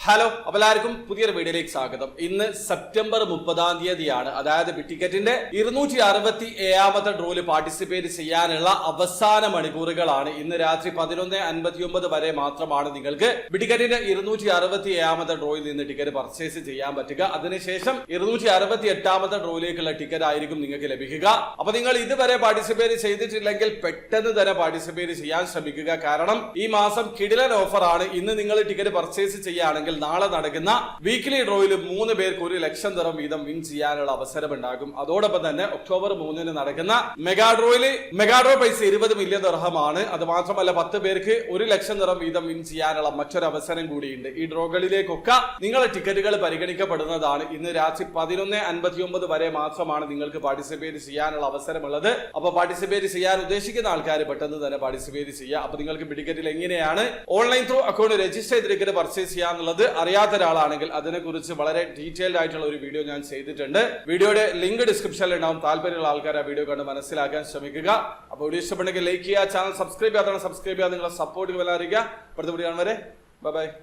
Hello, അപ്പോൾ എല്ലാവർക്കും പുതിയൊരു വീഡിയോയിലേക്ക് സ്വാഗതം. ഇന്ന് സെപ്റ്റംബർ 30-ാം തീയതിയാണ്. അതായത് ടിക്കറ്റിന്റെ 267ാമത്തെ ഡ്രോയിൽ പാർട്ടിസിപ്പേറ്റ് ചെയ്യാനുള്ള അവസാന മണിക്കൂറുകളാണ്. ഇന്ന് രാത്രി 11:59 വരെ മാത്രമാണ് നിങ്ങൾക്ക് ടിക്കറ്റിന്റെ 267ാമത്തെ ഡ്രോയിൽ നിന്ന് ടിക്കറ്റ് പർച്ചേസ് ചെയ്യാൻ പറ്റുക. അതിനുശേഷം 268ാമത്തെ ഡ്രോയിലേക്കുള്ള ടിക്കറ്റ് ആയിരിക്കും നിങ്ങൾക്ക് ലഭിക്കുക. അപ്പൊ നിങ്ങൾ ഇതുവരെ പാർട്ടിസിപ്പേറ്റ് ചെയ്തിട്ടില്ലെങ്കിൽ പെട്ടെന്ന് തന്നെ പാർട്ടിസിപ്പേറ്റ് ചെയ്യാൻ ശ്രമിക്കുക. കാരണം ഈ മാസം കിടിലൻ ഓഫർ ആണ്. ഇന്ന് നിങ്ങൾ ടിക്കറ്റ് പർച്ചേസ് ചെയ്യുകയാണെങ്കിൽ നാളെ നടക്കുന്ന വീക്ക്ലി ഡ്രോയിൽ 3 പേർക്ക് 1 ലക്ഷം ദിർഹം വീതം വിൻ ചെയ്യാനുള്ള അവസരം ഉണ്ടാകും. അതോടൊപ്പം തന്നെ ഒക്ടോബർ 3-ന് നടക്കുന്ന മെഗാ ഡ്രോ പൈസ 20 മില്യൺ ദിർഹമാണ്. അത് മാത്രമല്ല 10 പേർക്ക് 1 ലക്ഷം ദിർഹം വീതം വിൻ ചെയ്യാനുള്ള മറ്റൊരു അവസരം കൂടിയുണ്ട്. ഈ ഡ്രോകളിലേക്കൊക്കെ നിങ്ങളുടെ ടിക്കറ്റുകൾ പരിഗണിക്കപ്പെടുന്നതാണ്. ഇന്ന് രാത്രി 11:59 വരെ മാത്രമാണ് നിങ്ങൾക്ക് പാർട്ടിസിപ്പേറ്റ് ചെയ്യാനുള്ള അവസരമുള്ളത്. അപ്പൊ പാർട്ടിസിപ്പേറ്റ് ചെയ്യാൻ ഉദ്ദേശിക്കുന്ന ആൾക്കാർ പെട്ടെന്ന് തന്നെ പാർട്ടിസിപ്പേറ്റ് ചെയ്യുക. അപ്പൊ നിങ്ങൾക്ക് ടിക്കറ്റിൽ എങ്ങനെയാണ് ഓൺലൈൻ ത്രൂ അക്കൗണ്ട് രജിസ്റ്റർ ചെയ്ത് ടിക്കറ്റ് പർച്ചേസ് ചെയ്യാന്നുള്ളത് അറിയാത്ത ഒരാളാണെങ്കിൽ അതിനെക്കുറിച്ച് വളരെ ഡീറ്റെയിൽഡ് ആയിട്ടുള്ള ഒരു വീഡിയോ ഞാൻ ചെയ്തിട്ടുണ്ട്. വീഡിയോയുടെ ലിങ്ക് ഡിസ്ക്രിപ്ഷനിൽ ഉണ്ടാവും. താല്പര്യമുള്ള ആൾക്കാർ ആ വീഡിയോ കണ്ട് മനസ്സിലാക്കാൻ ശ്രമിക്കുക. അപ്പോൾ വീഡിയോ ഇഷ്ടപ്പെട്ടെങ്കിൽ ലൈക്ക് ചെയ്യുക, ചാനൽ സബ്സ്ക്രൈബ് ചെയ്യാത്തവരെ സബ്സ്ക്രൈബ് ചെയ്യുക, നിങ്ങളെ സപ്പോർട്ട് അറിയിക്കുക. അടുത്ത വീഡിയോ കാണും വരെ ബൈ.